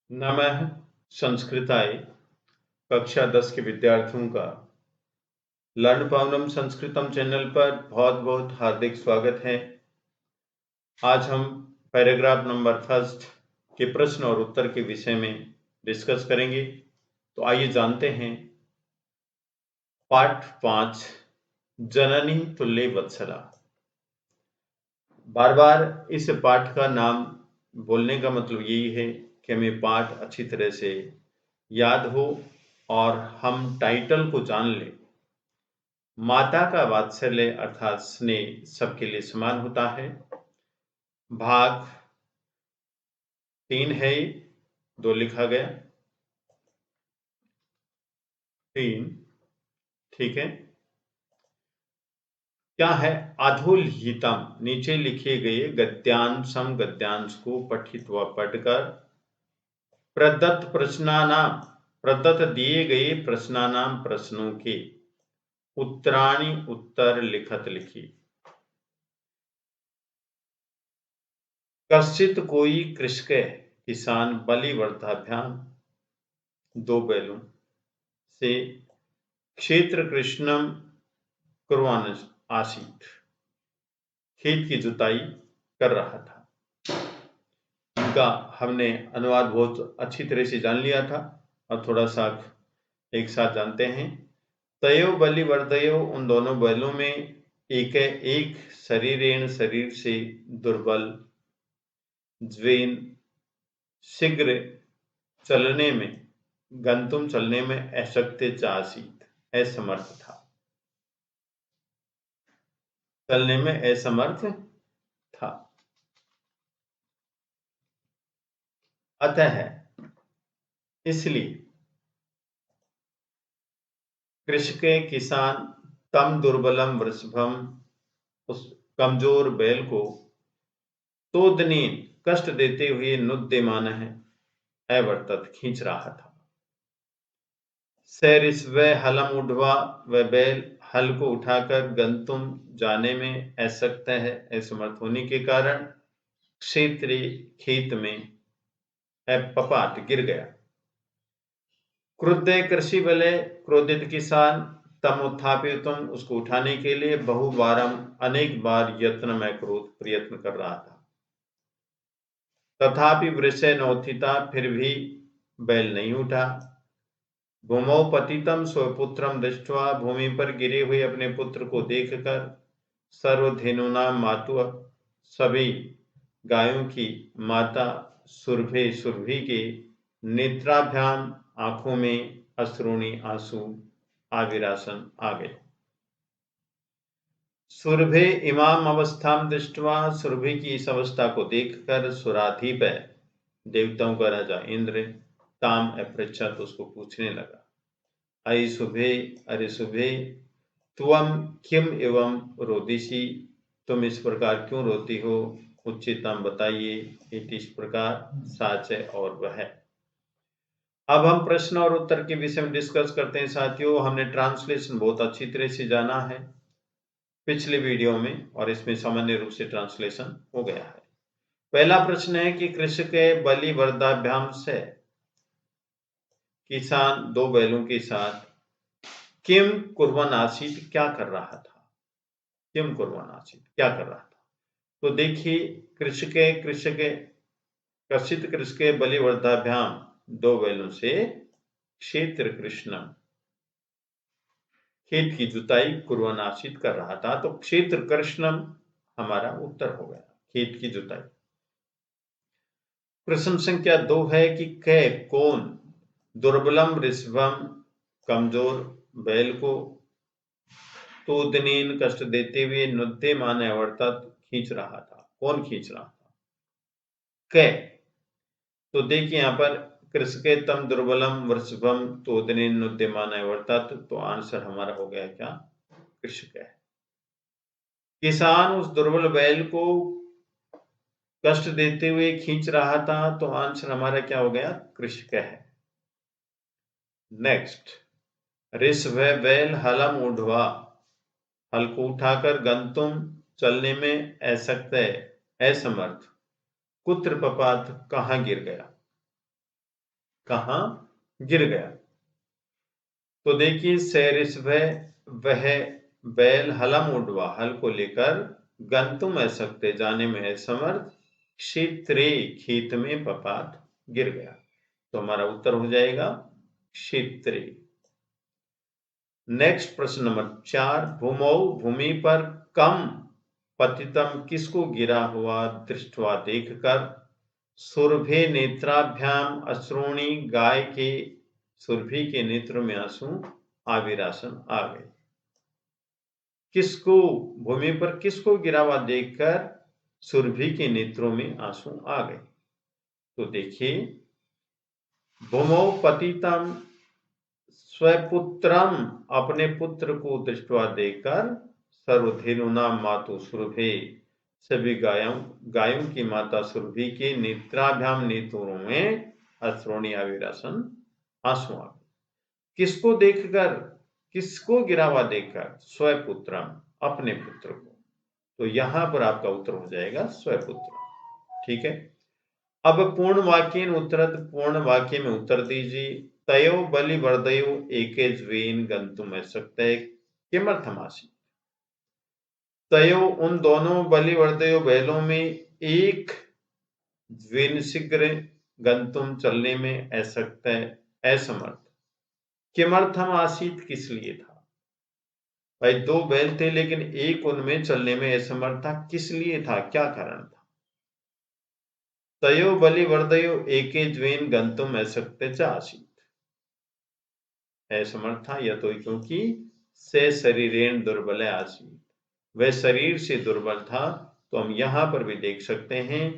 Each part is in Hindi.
नमः संस्कृताय। कक्षा 10 के विद्यार्थियों का लर्न पवनम संस्कृतम चैनल पर बहुत बहुत हार्दिक स्वागत है। आज हम पैराग्राफ नंबर फर्स्ट के प्रश्न और उत्तर के विषय में डिस्कस करेंगे। तो आइए जानते हैं। पाठ 5 जननी तुल्य वत्सला। बार बार इस पाठ का नाम बोलने का मतलब यही है कि हमें पाठ अच्छी तरह से याद हो और हम टाइटल को जान लें। माता का वात्सल्य अर्थात स्नेह सबके लिए समान होता है। भाग 3 है, 2 लिखा गया 3, ठीक है। क्या है? अधोलिखितम, नीचे लिखे गए गद्यांशम, गद्यांश को पठित व पढ़कर प्रदत्त दिए गए प्रश्नानाम, प्रश्नों के उत्तराणि, उत्तर लिखत लिखी। कश्चित कोई कृषक किसान बलिवर्धाभ्याम, 2 बैलों से क्षेत्र कृष्णम कुर्वाण आसीत, खेत की जुताई कर रहा था। इनका हमने अनुवाद बहुत अच्छी तरह से जान लिया था। अब थोड़ा सा एक साथ जानते हैं। तयो बलिवर्धयो, उन दोनों बैलों में एक शरीरेण, शरीर से दुर्बल, ज्वेन शीघ्र चलने में, गंतुम चलने में अशक्य चासीत, असमर्थ था, चलने में असमर्थ था। अतः इसलिए कृषक किसान तम दुर्बलम वृषभम, उस कमजोर बैल को तोदनीन, कष्ट देते हुए, नुद्यमान है, अवर्तत खींच रहा था। सैरिस्व हलम उठवा, वह बैल हल को उठाकर गंतुम, जाने में असक्त है, असमर्थ होने के कारण क्षेत्र, खेत में अपपात, गिर गया। क्रुद्ध कृषि बले, क्रोधित किसान तम उत्थापितुम, उसको उठाने के लिए बहुबारम, अनेक बार यत्न में क्रोध, प्रयत्न कर रहा था। तथापि वृषे नोत्थिता, फिर भी बैल नहीं उठा। भूमौ पतितम स्वपुत्रम दृष्ट्वा, भूमि पर गिरे हुए अपने पुत्र को देखकर, सर्वधेनुनाम मातु, सभी गायों की माता, सुरभि, सुरभि के नेत्राभ्याम, आंखों में अश्रुणी, आंसू, आविरासन आ गए। सुरभि इमाम अवस्थाम दृष्ट्वा, सुरभि की इस अवस्था को देखकर, सुराधीप, देवताओं का राजा इंद्र, ताम अपृच्छत, उसको पूछने लगा। अयि शुभे, अरे शुभे, त्वम किम एवं रोदिसी, तुम इस प्रकार क्यों रोती हो? उच्चतम बताइए। इस प्रकार साच है और वह है। अब हम प्रश्न और उत्तर के विषय में डिस्कस करते हैं। साथियों, हमने ट्रांसलेशन बहुत अच्छी तरह से जाना है पिछले वीडियो में, और इसमें सामान्य रूप से ट्रांसलेशन हो गया है। पहला प्रश्न है कि कृषक बलिवर्धाभ्याम से, किसान 2 बैलों के साथ किम कुर्बान आसित, क्या कर रहा था? किम कुर्बान आसित, क्या कर रहा था? तो देखिए, कृषक कशित कृषक बलिवर्धाभ्याम, 2 बैलों से क्षेत्र कृष्णम, खेत की जुताई कुर्बान आसित कर रहा था। तो क्षेत्र कृष्णम हमारा उत्तर हो गया, खेत की जुताई। प्रश्न संख्या 2 है कि कै, कौन, दुर्बलम ऋषभम, कमजोर बैल को, तोदनीन, कष्ट देते हुए, नुद्यमान, अवर्तत, खींच रहा था। कौन खींच रहा था? कै। तो देखिए यहां पर कृषके तम दुर्बलम वृषभम तोदनीन नुद्यमान अवर्तत, तो आंसर हमारा हो गया क्या? कृषक है। किसान उस दुर्बल बैल को कष्ट देते हुए खींच रहा था, तो आंसर हमारा क्या हो गया? कृषक है। नेक्स्ट, ऋषभ बैल हलम ऊढ़वा, हल को उठाकर, गंतुम, चलने में, असक्त, असमर्थ, कुत्र पपात, कहां गिर गया? कहाँ गिर गया। तो देखिए वह बैल हलम उडवा, हल को लेकर, गंतुम सकते, जाने में असमर्थ, क्षेत्रे, खेत में, पपात, गिर गया। तो हमारा उत्तर हो जाएगा क्षेत्रे। नेक्स्ट प्रश्न नंबर 4, भूमौ, भूमि पर, कम, पतितम, किसको गिरा हुआ, दृष्टवा, देखकर, सुरभे नेत्राभ्याम अश्रूणी, गाय के, सुरभि के नेत्रों में आंसू, आविरासन, आ गए। किसको, भूमि पर किसको गिरा हुआ देखकर सुरभि के नेत्रों में आंसू आ गए। तो देखिए, भूमौ पतितम, स्वपुत्रम, अपने पुत्र को, दृष्टवा, देखकर, सर्वधेनुना मातु सुरभे, सभी गायों की माता सुरभि के, नेत्राभ्याम, नेत्रों में, अश्रुणी, आविरासन, आंसू आ गए। किसको देखकर, किसको गिरा हुआ देखकर, स्वपुत्रम, अपने पुत्र को। तो यहां पर आपका उत्तर हो जाएगा स्वपुत्र। ठीक है, अब पूर्ण वाक्य उत्तरद, पूर्ण वाक्य में उत्तर दीजिए। तयो बलिवर्दयो एके ज्वेन गंतुम शक्तये किमर्थमासीत्। तयो, उन दोनों, बलिवर्दयो, बैलों में, एक, ज्वेन, शीघ्र, गंतुम, चलने में, अशक्तय, असमर्थ, किमर्थम आसीत, किस लिए था। भाई दो बैल थे लेकिन एक उनमें चलने में असमर्थ था, किस लिए था, क्या कारण था। तयो बलिवर्दयो एके ज्वेन गंतुम अशक्तय च आसीत्, असमर्थ था या तो क्योंकि से शरीरेण दुर्बल आसीत्, वह शरीर से दुर्बल था। तो हम यहां पर भी देख सकते हैं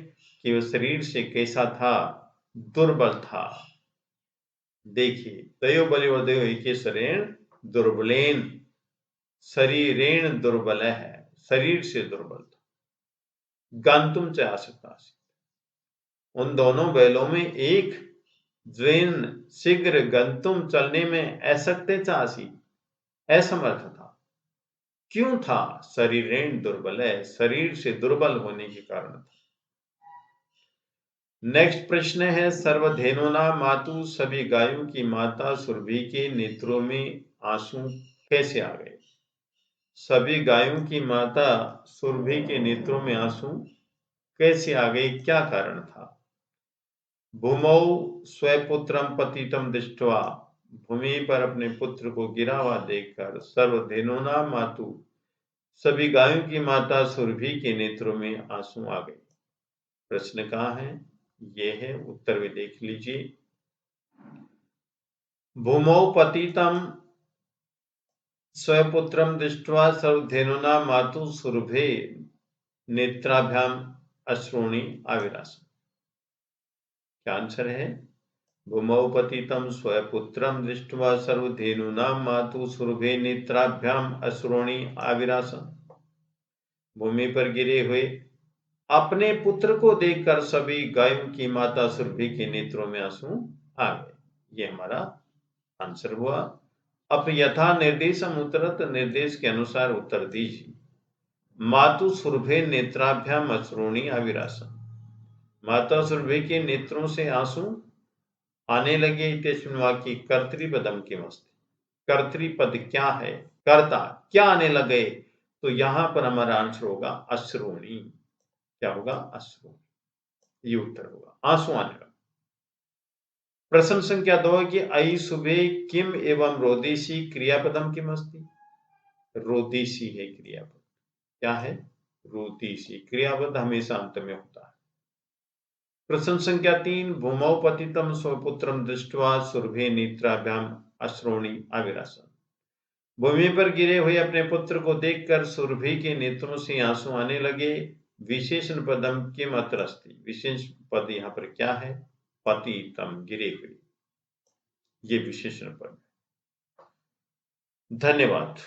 कि वह शरीर से कैसा था, दुर्बल था। देखिए, तयो बलिवर्दयो एके शरीरेण दुर्बलेन, शरीरेण दुर्बल है, शरीर से दुर्बल था। गंतुम च आसीत्, उन दोनों बैलों में एक, ज्वेन, शीघ्र, गंतुम, चलने में, अशक्तय च आसीत्, असमर्थ था। क्यों था, शरीरेण दुर्बल है, शरीर से दुर्बल होने के कारण था। नेक्स्ट प्रश्न है, सर्वधेनुना मातु, सभी गायों की माता सुरभि के नेत्रों में आंसू कैसे आ गए। सभी गायों की माता सुरभि के नेत्रों में आंसू कैसे आ गए, क्या कारण था। भूमौ स्वपुत्रम पतितम दृष्ट्वा, भूमि पर अपने पुत्र को गिरा हुआ देखकर, सर्वधेनुना मातु, सभी गायों की माता सुरभि के नेत्रों में आंसू आ गए। प्रश्न कहाँ है, ये है, उत्तर भी देख लीजिए। भूमौ पतितम स्वपुत्रम दृष्ट्वा, सर्वधेनुना मातु सुरभे नेत्राभ्याम अश्रूणी, आविरासन। क्या आंसर है, भूमौ पतितम स्वपुत्रम दृष्ट्वा, सर्वधेनुना मातु सुरभे नेत्राभ्याम अश्रूणी, आविरासन। भूमि पर गिरे हुए अपने पुत्र को देखकर सभी गायों की माता सुरभि के नेत्रों में आंसू आ गए। ये हमारा आंसर हुआ। अब यथा निर्देशम उत्तरत, निर्देश के अनुसार उत्तर दीजिए। मातु सुरभे नेत्राभ्याम अश्रूणी, आविरासन, माता सुरभि के नेत्रों से आंसू आने लगे। इत्यस्मिन् वाक्ये कर्तृपदम किमस्ति, कर्तृपद क्या है, कर्ता क्या आने लगे। तो यहां पर हमारा आंसर होगा अश्रूणी। क्या होगा, अश्रूणी, ये उत्तर होगा, आंसू आने लगा। प्रश्न संख्या 2 कि अयि शुभे किम एवं रोदिसी क्रियापदम किमस्ति। रोदिसी है क्रियापद, क्या है, रोदिसी, क्रियापद हमेशा अंत में होता है। प्रश्न संख्या 3, भूमौ पतितम स्वपुत्रम दृष्ट्वा, सुरभि नेत्राभ्याम अश्रूणी, आविरासन, भूमि पर गिरे हुए अपने पुत्र को देखकर सुरभि के नेत्रों से आंसू आने लगे। विशेषण पदम किम अत्र अस्ति, विशेष पद यहाँ पर क्या है, पतितम, गिरे हुए, ये विशेषण पद। धन्यवाद।